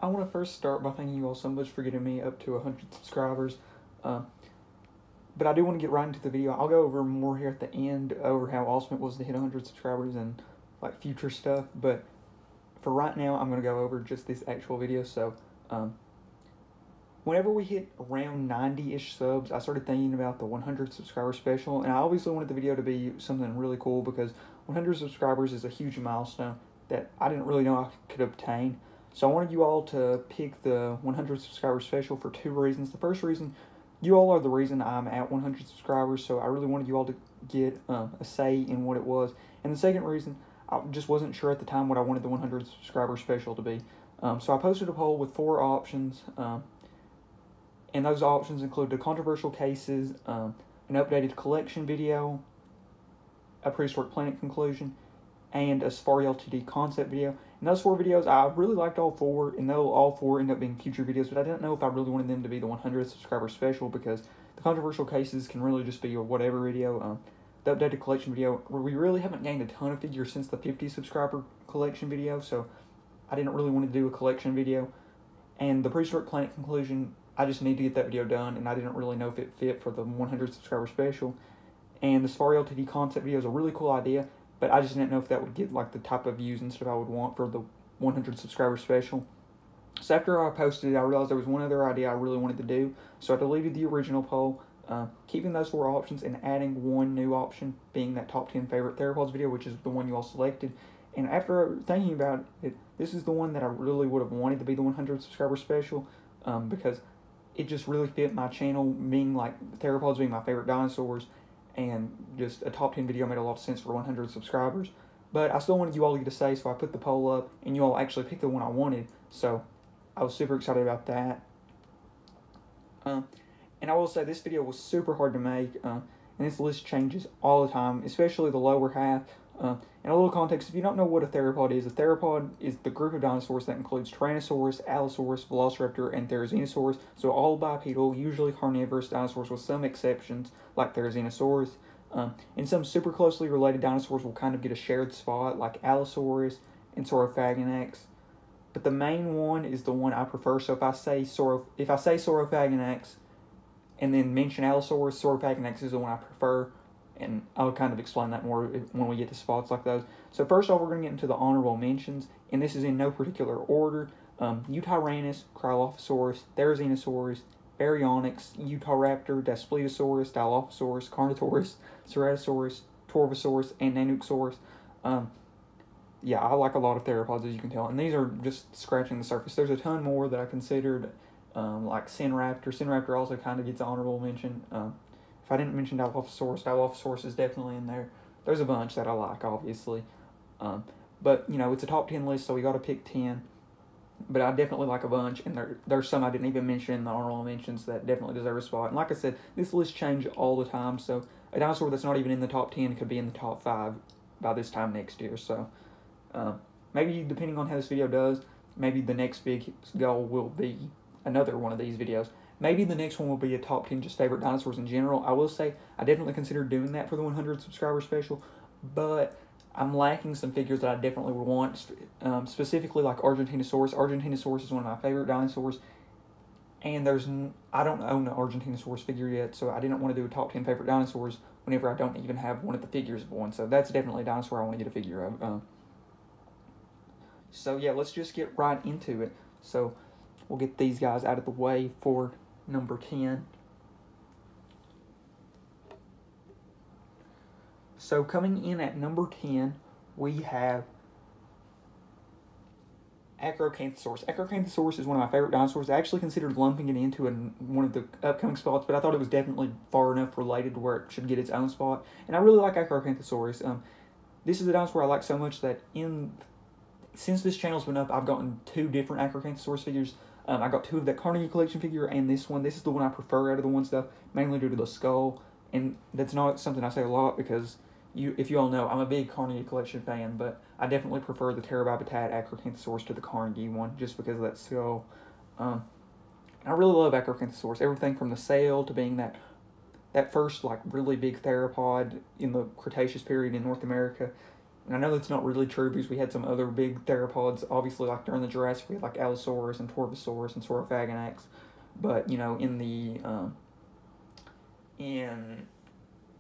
I want to first start by thanking you all so much for getting me up to 100 subscribers. But I do want to get right into the video. I'll go over more here at the end over how awesome it was to hit 100 subscribers and like future stuff. But for right now, I'm going to go over just this actual video. So, whenever we hit around 90-ish subs, I started thinking about the 100 subscriber special. And I obviously wanted the video to be something really cool because 100 subscribers is a huge milestone that I didn't really know I could obtain. So I wanted you all to pick the 100 subscriber special for two reasons. The first reason, you all are the reason I'm at 100 subscribers, so I really wanted you all to get a say in what it was. And the second reason, I just wasn't sure at the time what I wanted the 100 subscriber special to be. So I posted a poll with 4 options, and those options included controversial cases, an updated collection video, a prehistoric planet conclusion, and a Safari Ltd concept video. And those 4 videos, I really liked all 4, and they'll all 4 end up being future videos, but I didn't know if I really wanted them to be the 100 subscriber special because the controversial cases can really just be a whatever video. The updated collection video, we really haven't gained a ton of figures since the 50 subscriber collection video, so I didn't really want to do a collection video. And the prehistoric planet conclusion, I just need to get that video done, and I didn't really know if it fit for the 100 subscriber special. And the Safari Ltd concept video is a really cool idea, but I just didn't know if that would get like the type of views and stuff I would want for the 100 subscriber special. So after I posted it, I realized there was one other idea I really wanted to do, so I deleted the original poll, keeping those 4 options and adding one new option, being that top 10 favorite theropods video, which is the one you all selected. And after thinking about it, this is the one that I really would have wanted to be the 100 subscriber special, because it just really fit my channel, being like theropods being my favorite dinosaurs, and just a top 10 video made a lot of sense for 100 subscribers. But I still wanted you all to get a say, so I put the poll up, and you all actually picked the one I wanted, so I was super excited about that. And I will say this video was super hard to make, and this list changes all the time, especially the lower half. And a little context, if you don't know what a theropod is the group of dinosaurs that includes Tyrannosaurus, Allosaurus, Velociraptor, and Therizinosaurus, so all bipedal, usually carnivorous dinosaurs with some exceptions, like Therizinosaurus. And some super closely related dinosaurs will kind of get a shared spot, like Allosaurus and Saurophagonax. But the main one is the one I prefer, so if I say Saurophagonax and then mention Allosaurus, Saurophagonax is the one I prefer. And I'll kind of explain that more when we get to spots like those. So first off, we're going to get into the honorable mentions, and this is in no particular order. Utayrannus, Cryolophosaurus, Therizinosaurus, Baryonyx, Utahraptor, Daspletosaurus, Dilophosaurus, Carnotaurus, Ceratosaurus, Torvosaurus, and Nanuqsaurus. Yeah, I like a lot of theropods, as you can tell, and these are just scratching the surface. There's a ton more that I considered, like Sinraptor. Sinraptor also kind of gets an honorable mention. If I didn't mention Dilophosaurus is definitely in there. There's a bunch that I like, obviously. But, you know, it's a top 10 list, so we got to pick 10. But I definitely like a bunch, and there's some I didn't even mention in the honorable mentions that definitely deserve a spot. And like I said, this list changes all the time, so a dinosaur that's not even in the top 10 could be in the top 5 by this time next year. So maybe, depending on how this video does, maybe the next big goal will be another one of these videos. Maybe the next one will be a top 10 just favorite dinosaurs in general. I will say I definitely considered doing that for the 100 subscriber special, but I'm lacking some figures that I definitely would want, specifically like Argentinosaurus. Argentinosaurus is one of my favorite dinosaurs, and I don't own an Argentinosaurus figure yet, so I didn't want to do a top 10 favorite dinosaurs whenever I don't even have one of the figures of one. So that's definitely a dinosaur I want to get a figure of. So yeah, let's just get right into it. So we'll get these guys out of the way for number 10. So coming in at number 10, we have Acrocanthosaurus. Acrocanthosaurus is one of my favorite dinosaurs. I actually considered lumping it into one of the upcoming spots, but I thought it was definitely far enough related to where it should get its own spot. And I really like Acrocanthosaurus. This is a dinosaur I like so much that since this channel's been up, I've gotten 2 different Acrocanthosaurus figures. I got 2 of that Carnegie collection figure and this one. This is the one I prefer out of the ones, though, mainly due to the skull. And that's not something I say a lot because, if you all know, I'm a big Carnegie collection fan, but I definitely prefer the Terra by Battat Acrocanthosaurus to the Carnegie one just because of that skull. I really love Acrocanthosaurus. Everything from the sail to being that first, like, really big theropod in the Cretaceous period in North America. And I know that's not really true because we had some other big theropods, obviously, like during the Jurassic, we had like Allosaurus and Torvosaurus and Saurophaganax. But, you know,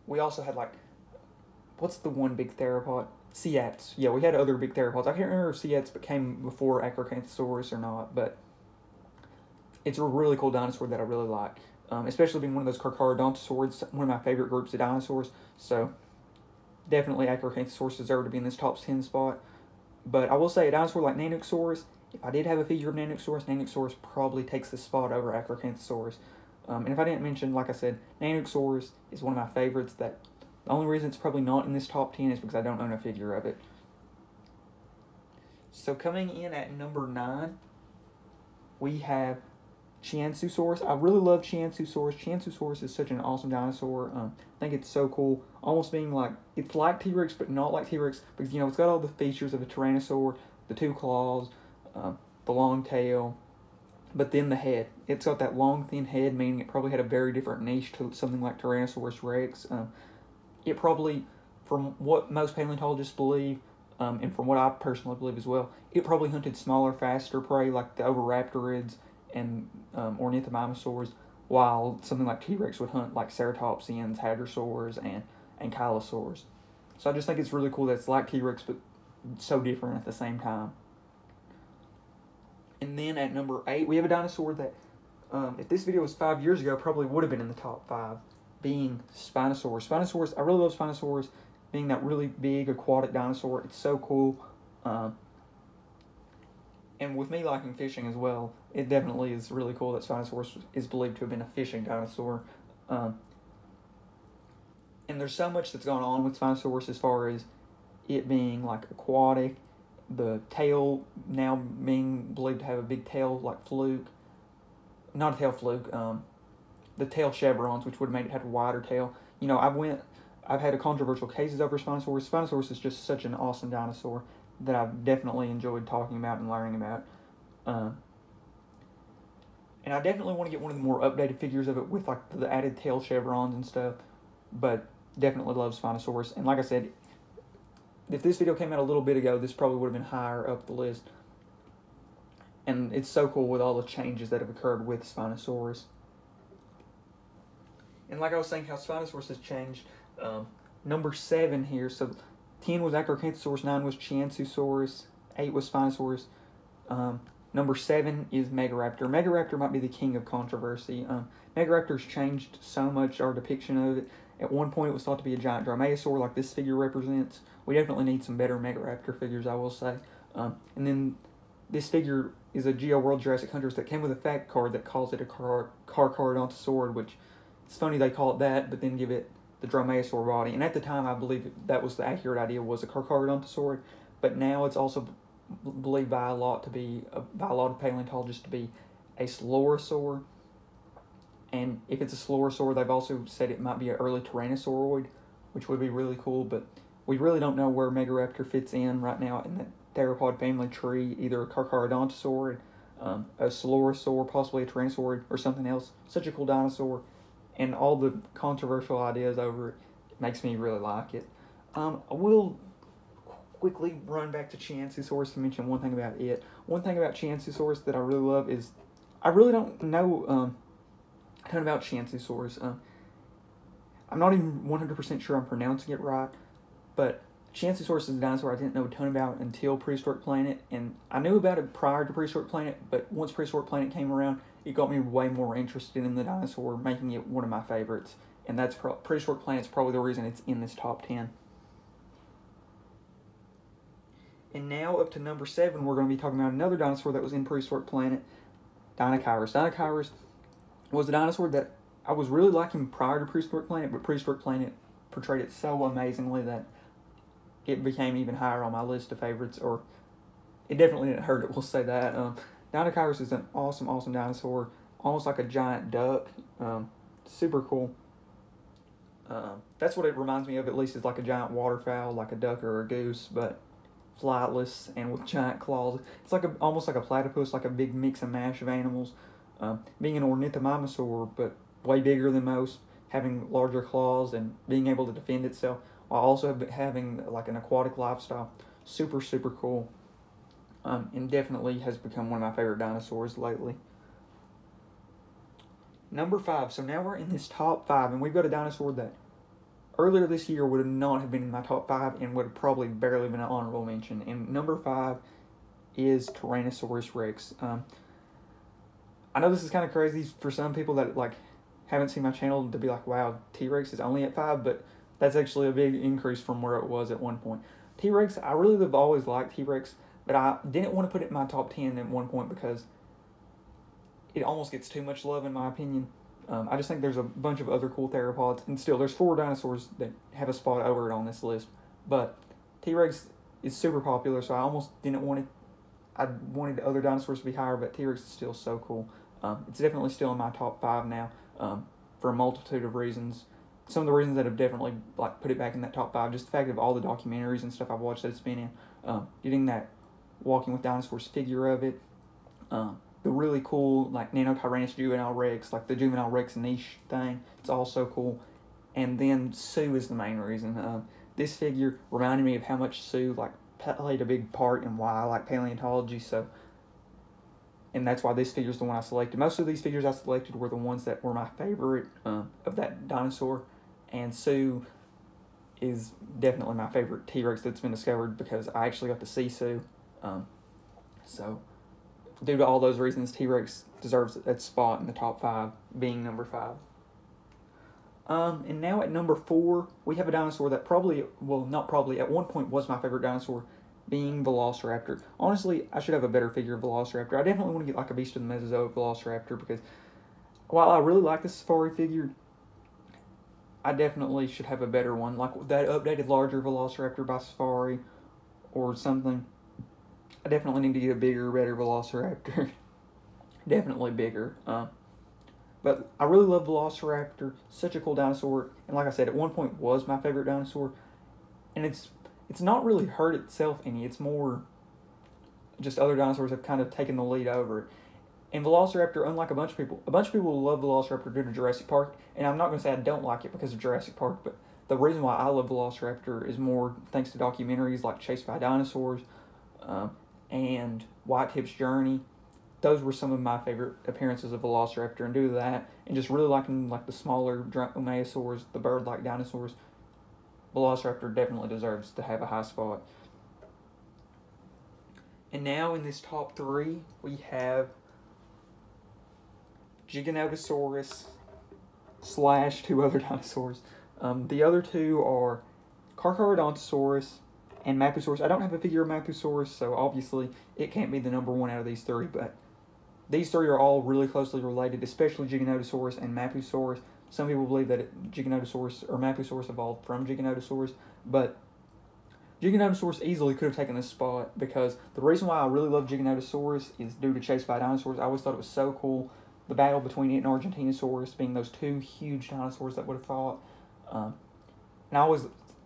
we also had like, what's the one big theropod? Ceats. Yeah, we had other big theropods. I can't remember if Ceats came before Acrocanthosaurus or not, but it's a really cool dinosaur that I really like. Especially being one of those Carcharodontosaurs, one of my favorite groups of dinosaurs. So, definitely Acrocanthosaurus deserved to be in this top 10 spot. But I will say, a dinosaur like Nanosaurus, if I did have a figure of Nanosaurus probably takes the spot over Acrocanthosaurus. And if I didn't mention, like I said, Nanosaurus is one of my favorites. That the only reason it's probably not in this top 10 is because I don't own a figure of it. So coming in at number 9, we have Chansusaurus. I really love Chansusaurus. Chansusaurus is such an awesome dinosaur. I think it's so cool. Almost being like, it's like T-Rex, but not like T-Rex. Because, you know, it's got all the features of a Tyrannosaur. The 2 claws, the long tail. But then the head. It's got that long, thin head, meaning it probably had a very different niche to something like Tyrannosaurus Rex. It probably, from what most paleontologists believe, and from what I personally believe as well, it probably hunted smaller, faster prey like the Oviraptorids and Ornithomimosaurs, while something like T-Rex would hunt like Ceratopsians, Hadrosaurs, and Kylosaurs. So I just think it's really cool that it's like T-Rex, but so different at the same time. And then at number 8, we have a dinosaur that, if this video was 5 years ago, probably would have been in the top 5, being Spinosaurus. Spinosaurus, I really love Spinosaurus, being that really big aquatic dinosaur. It's so cool. And with me liking fishing as well, it definitely is really cool that Spinosaurus is believed to have been a fishing dinosaur. And there's so much that's gone on with Spinosaurus as far as it being like aquatic, the tail now being believed to have a big tail like fluke. Not a tail fluke, the tail chevrons, which would have made it have a wider tail. You know, I've had a controversial cases over Spinosaurus. Spinosaurus is just such an awesome dinosaur that I've definitely enjoyed talking about and learning about. And I definitely want to get one of the more updated figures of it with like the added tail chevrons and stuff. But definitely love Spinosaurus. And like I said, if this video came out a little bit ago, this probably would have been higher up the list. And it's so cool with all the changes that have occurred with Spinosaurus. And like I was saying, how Spinosaurus has changed. Number 7 here, so 10 was Acrocanthosaurus, 9 was Chancesaurus, 8 was Spinosaurus. Number 7 is Megaraptor. Megaraptor might be the king of controversy. Megaraptor's changed so much our depiction of it. At one point, it was thought to be a giant dromaeosaur, like this figure represents. We definitely need some better Megaraptor figures, I will say. And then this figure is a Geo World Jurassic Hunters that came with a fact card that calls it a Carcharodontosaur, which it's funny they call it that, but then give it the dromaeosaur body. And at the time, I believe that was the accurate idea, was a Carcharodontosaur. But now it's also believed by a lot of paleontologists to be a Slorosaur. And if it's a Slorosaur, they've also said it might be an early Tyrannosauroid, which would be really cool. But we really don't know where Megaraptor fits in right now in the Theropod family tree, either a Carcharodontosaur, a Slorosaur, possibly a Tyrannosaurid, or something else. Such a cool dinosaur. And all the controversial ideas over it makes me really like it. I will quickly run back to Chancesaurus to mention one thing about it. One thing about Chancesaurus that I really love is, I really don't know a ton about Chancesaurus. I'm not even 100% sure I'm pronouncing it right, but Chancesaurus is a dinosaur I didn't know a ton about until Prehistoric Planet, and I knew about it prior to Prehistoric Planet, but once Prehistoric Planet came around, it got me way more interested in the dinosaur, making it one of my favorites, and that's Prehistoric Planet's probably the reason it's in this top 10. And now up to number 7, we're going to be talking about another dinosaur that was in Prehistoric Planet, Dinosaurus. Dinosaurus was a dinosaur that I was really liking prior to Prehistoric Planet, but Prehistoric Planet portrayed it so amazingly that it became even higher on my list of favorites, or it definitely didn't hurt it, we'll say that. Dinosaurus is an awesome, awesome dinosaur, almost like a giant duck, super cool. That's what it reminds me of, at least, is like a giant waterfowl, like a duck or a goose, but flightless and with giant claws. It's like almost like a platypus, like a big mix and mash of animals. Being an ornithomimosaur, but way bigger than most, having larger claws and being able to defend itself, while also having like an aquatic lifestyle. Super, super cool. And definitely has become one of my favorite dinosaurs lately. Number 5. So now we're in this top 5, and we've got a dinosaur that earlier this year would not have been in my top 5 and would have probably barely been an honorable mention. And number 5 is Tyrannosaurus Rex. I know this is kind of crazy for some people that like haven't seen my channel to be like, wow, T-Rex is only at 5, but that's actually a big increase from where it was at one point. T-Rex, I really have always liked T-Rex, but I didn't want to put it in my top 10 at one point because it almost gets too much love in my opinion. I just think there's a bunch of other cool theropods, and still there's 4 dinosaurs that have a spot over it on this list. But T-Rex is super popular, so I almost didn't want it. I wanted other dinosaurs to be higher, but T-Rex is still so cool. It's definitely still in my top 5 now, for a multitude of reasons. Some of the reasons that have definitely like put it back in that top 5, just the fact of all the documentaries and stuff I've watched that it's been in, getting that Walking with Dinosaurs figure of it, the really cool like Nanotyrannus juvenile Rex, like the juvenile Rex niche thing. It's all so cool. And then Sue is the main reason. This figure reminded me of how much Sue like played a big part in why I like paleontology. So, and that's why this figure is the one I selected. Most of these figures I selected were the ones that were my favorite of that dinosaur, and Sue is definitely my favorite T-Rex that's been discovered because I actually got to see Sue. So, due to all those reasons, T-Rex deserves that spot in the top 5, being number 5. And now at number 4, we have a dinosaur that probably, well, not probably, at one point was my favorite dinosaur, being Velociraptor. Honestly, I should have a better figure of Velociraptor. I definitely want to get like a Beast of the Mesozoic Velociraptor because while I really like the Safari figure, I definitely should have a better one, like that updated larger Velociraptor by Safari or something. I definitely need to get a bigger, better Velociraptor. Definitely bigger. But I really love Velociraptor. Such a cool dinosaur. And like I said, at one point was my favorite dinosaur. And it's not really hurt itself any. It's more just other dinosaurs have kind of taken the lead over it. And Velociraptor, unlike a bunch of people love Velociraptor due to Jurassic Park. And I'm not going to say I don't like it because of Jurassic Park, but the reason why I love Velociraptor is more thanks to documentaries like Chased by Dinosaurs, and White-Tip's Journey. Those were some of my favorite appearances of Velociraptor, and due to that, and just really liking like the smaller Dromaeosaurs, the bird-like dinosaurs, Velociraptor definitely deserves to have a high spot. And now in this top 3, we have Giganotosaurus / 2 other dinosaurs. The other 2 are Carcharodontosaurus and Mapusaurus. I don't have a figure of Mapusaurus, so obviously it can't be the number 1 out of these 3, but these 3 are all really closely related, especially Giganotosaurus and Mapusaurus. Some people believe that Giganotosaurus or Mapusaurus evolved from Giganotosaurus, but Giganotosaurus easily could have taken this spot because the reason why I really love Giganotosaurus is due to Chased by Dinosaurs. I always thought it was so cool, the battle between it and Argentinosaurus being those 2 huge dinosaurs that would have fought. And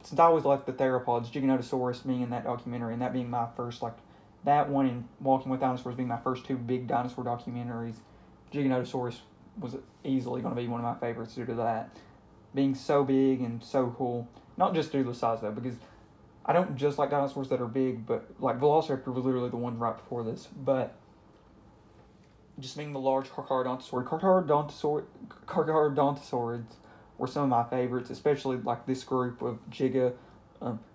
since I always liked the theropods, Giganotosaurus being in that documentary, and that being my first, like, that one and Walking with Dinosaurs being my first 2 big dinosaur documentaries, Giganotosaurus was easily going to be one of my favorites due to that. Being so big and so cool. Not just due to the size, though, because I don't just like dinosaurs that are big, but, like, Velociraptor was literally the one right before this, but just being the large Carcharodontosaurus were some of my favorites, especially like this group of Giga,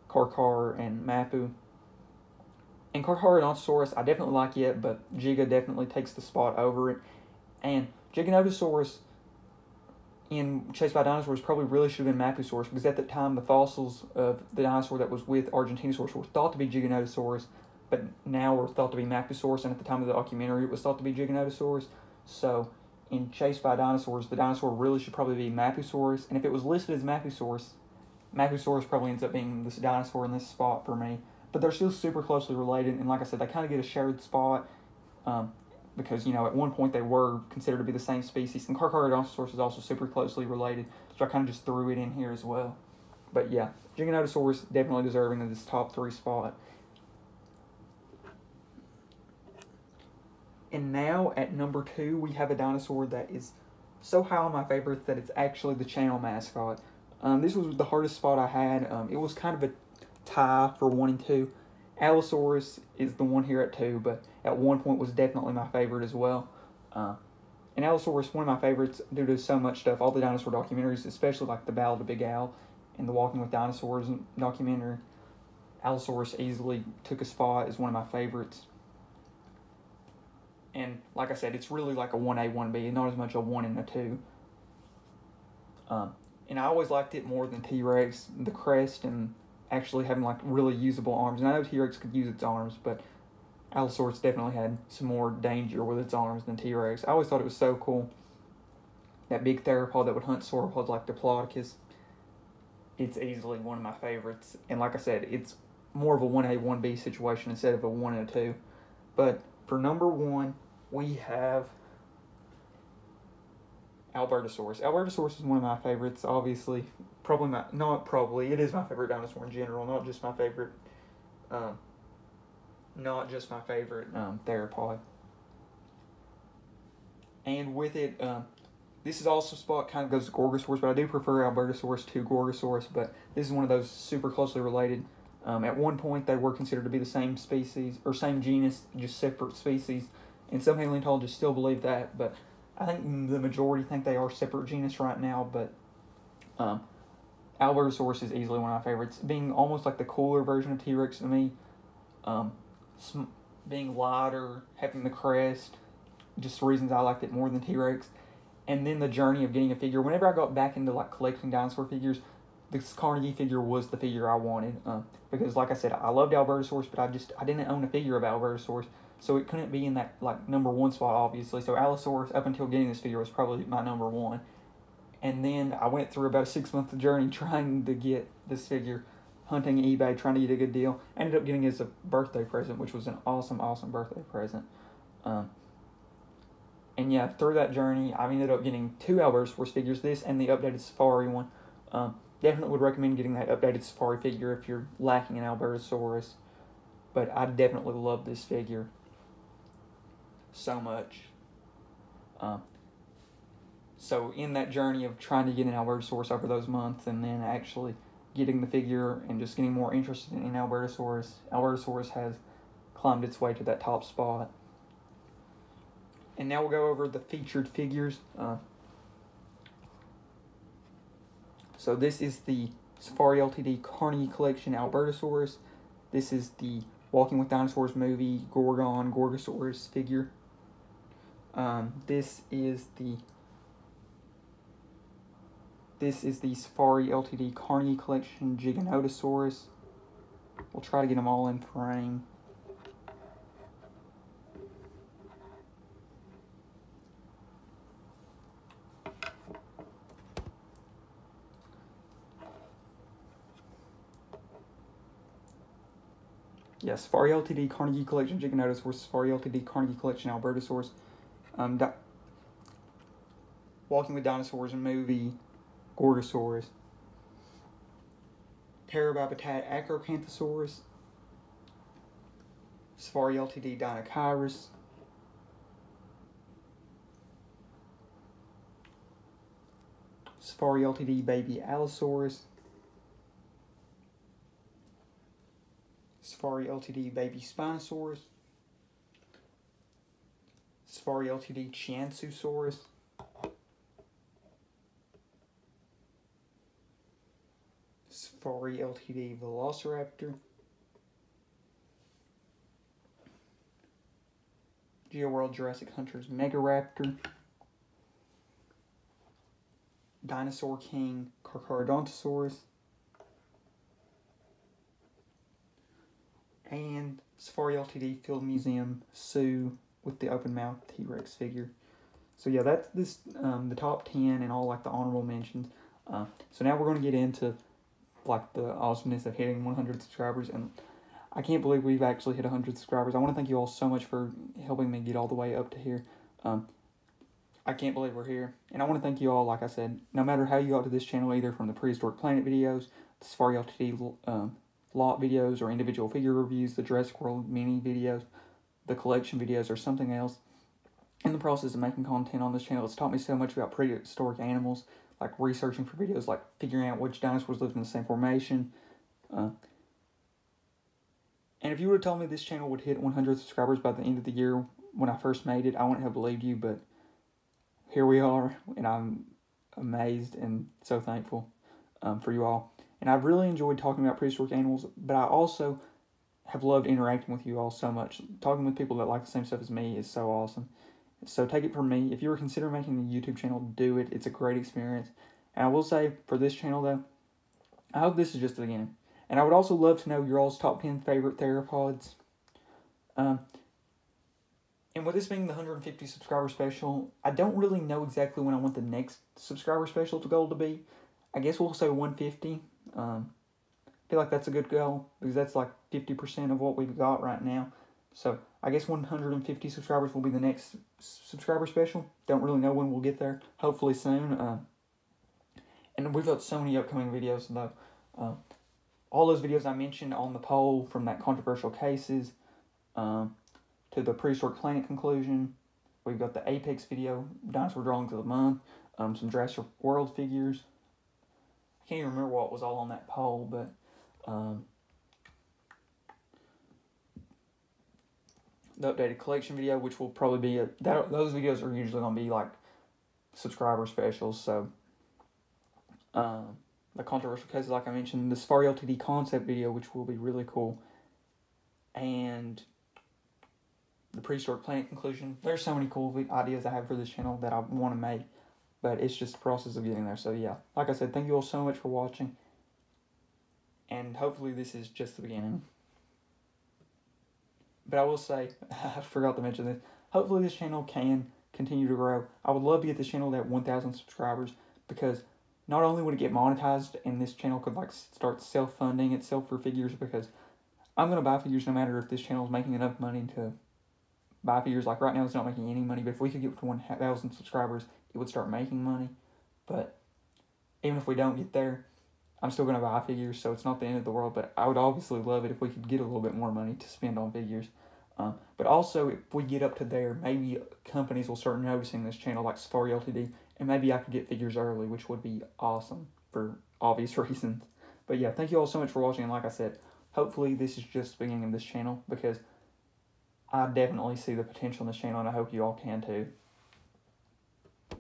Carchar, and Mapu. And Carcharodontosaurus I definitely like it, but Giga definitely takes the spot over it. And Giganotosaurus in Chased by Dinosaurs probably really should have been Mapusaurus, because at the time the fossils of the dinosaur that was with Argentinosaurus were thought to be Giganotosaurus, but now were thought to be Mapusaurus, and at the time of the documentary it was thought to be Giganotosaurus. So in Chased by Dinosaurs, the dinosaur really should probably be Mapusaurus, and if it was listed as Mapusaurus probably ends up being this dinosaur in this spot for me. But they're still super closely related, and like I said, they kind of get a shared spot, because, you know, at one point they were considered to be the same species, and Carcharodontosaurus is also super closely related, so I kind of just threw it in here as well. But yeah, Giganotosaurus definitely deserving of this top 3 spot. And now, at number 2, we have a dinosaur that is so high on my favorites that it's actually the channel mascot. This was the hardest spot I had. It was kind of a tie for 1 and 2. Allosaurus is the one here at 2, but at one point was definitely my favorite as well. And Allosaurus, one of my favorites due to so much stuff, all the dinosaur documentaries, especially like the Battle of the Big Al and the Walking with Dinosaurs documentary. Allosaurus easily took a spot as one of my favorites. And like I said, it's really like a 1A, 1B, not as much a 1 and a 2. And I always liked it more than T-Rex, the crest and actually having like really usable arms. And I know T-Rex could use its arms, but Allosaurus definitely had some more danger with its arms than T-Rex. I always thought it was so cool. That big theropod that would hunt sauropods like Diplodocus. It's easily one of my favorites. And like I said, it's more of a 1A, 1B situation instead of a 1 and a 2. But for number 1, we have Albertosaurus. Albertosaurus is one of my favorites, obviously. It is my favorite dinosaur in general, not just my favorite theropod. And with it, this is also a spot kind of goes to Gorgosaurus, but I do prefer Albertosaurus to Gorgosaurus, but this is one of those super closely related. At one point, they were considered to be the same species, or same genus, just separate species, and some paleontologists still believe that, but I think the majority think they are separate genus right now, but Albertosaurus is easily one of my favorites, being almost like the cooler version of T-Rex to me, being lighter, having the crest, just reasons I liked it more than T-Rex, and then the journey of getting a figure. Whenever I got back into like collecting dinosaur figures, this Carnegie figure was the figure I wanted, because like I said, I loved Albertosaurus, but I didn't own a figure of Albertosaurus, so it couldn't be in that like number 1 spot, obviously. So Allosaurus, up until getting this figure, was probably my number 1. And then I went through about a 6-month journey trying to get this figure, hunting eBay, trying to get a good deal. I ended up getting it as a birthday present, which was an awesome, awesome birthday present. And yeah, through that journey, I ended up getting 2 Albertosaurus figures, this and the updated Safari one. Definitely would recommend getting that updated Safari figure if you're lacking an Albertosaurus. But I definitely love this figure so much. So in that journey of trying to get an Albertosaurus over those months and then actually getting the figure and just getting more interested in Albertosaurus, Albertosaurus has climbed its way to that top spot. And now we'll go over the featured figures. So this is the Safari Ltd Carnegie Collection Albertosaurus. This is the Walking with Dinosaurs movie Gorgosaurus figure. This is the Safari Ltd Carnegie Collection Giganotosaurus. We'll try to get them all in frame. Yes, Safari Ltd Carnegie Collection Giganotosaurus, Safari Ltd Carnegie Collection Albertosaurus, Walking with Dinosaurs movie Gorgosaurus, Terra by Battat Acrocanthosaurus, Safari Ltd Dinosaurs, Safari Ltd Baby Allosaurus, Safari Ltd Baby Spinosaurus, Safari Ltd Qianzhousaurus, Safari Ltd Velociraptor, GeoWorld Jurassic Hunters Megaraptor, Dinosaur King Carnegie, and Safari Ltd Field Museum Sue with the open mouth T-Rex figure. So yeah, that's the top 10 and all like the honorable mentions. So now we're going to get into like the awesomeness of hitting 100 subscribers, and I can't believe we've actually hit 100 subscribers. I want to thank you all so much for helping me get all the way up to here. I can't believe we're here, and I want to thank you all, like I said, no matter how you got to this channel, either from the Prehistoric Planet videos, the Safari Ltd lot videos, or individual figure reviews, the Jurassic World mini videos, the collection videos, or something else. In the process of making content on this channel, it's taught me so much about prehistoric animals, like researching for videos, like figuring out which dinosaurs lived in the same formation. And if you would have told me this channel would hit 100 subscribers by the end of the year when I first made it, I wouldn't have believed you, but here we are, and I'm amazed and so thankful for you all. And I've really enjoyed talking about prehistoric animals, but I also have loved interacting with you all so much. Talking with people that like the same stuff as me is so awesome. So take it from me, if you were considering making a YouTube channel, do it. It's a great experience. And I will say, for this channel though, I hope this is just the beginning. And I would also love to know your all's top 10 favorite theropods. And with this being the 150 subscriber special, I don't really know exactly when I want the next subscriber special goal to be. I guess we'll say 150. I feel like that's a good goal, because that's like 50% of what we've got right now. So I guess 150 subscribers will be the next subscriber special. Don't really know when we'll get there. Hopefully soon. And we've got so many upcoming videos though. All those videos I mentioned on the poll, from that controversial cases to the prehistoric planet conclusion. We've got the Apex video, dinosaur drawings of the month, some Jurassic World figures. I can't even remember what was all on that poll, but the updated collection video, which will probably be those videos are usually going to be like subscriber specials. So the controversial cases, like I mentioned, the Safari Ltd concept video, which will be really cool, and the prehistoric planet conclusion. There's so many cool ideas I have for this channel that I want to make, but it's just the process of getting there. So yeah, like I said, thank you all so much for watching, and hopefully this is just the beginning. But I will say, I forgot to mention this, hopefully this channel can continue to grow. I would love to get this channel to that 1,000 subscribers, because not only would it get monetized, and this channel could like start self-funding itself for figures, because I'm going to buy figures no matter if this channel is making enough money to buy figures. Like right now it's not making any money, but if we could get to 1,000 subscribers, it would start making money. But even if we don't get there, I'm still going to buy figures, so it's not the end of the world. But I would obviously love it if we could get a little bit more money to spend on figures. But also, if we get up to there, maybe companies will start noticing this channel, like Safari Ltd, and maybe I could get figures early, which would be awesome for obvious reasons. But yeah, thank you all so much for watching, and like I said, hopefully this is just the beginning of this channel, because I definitely see the potential in this channel, and I hope you all can too.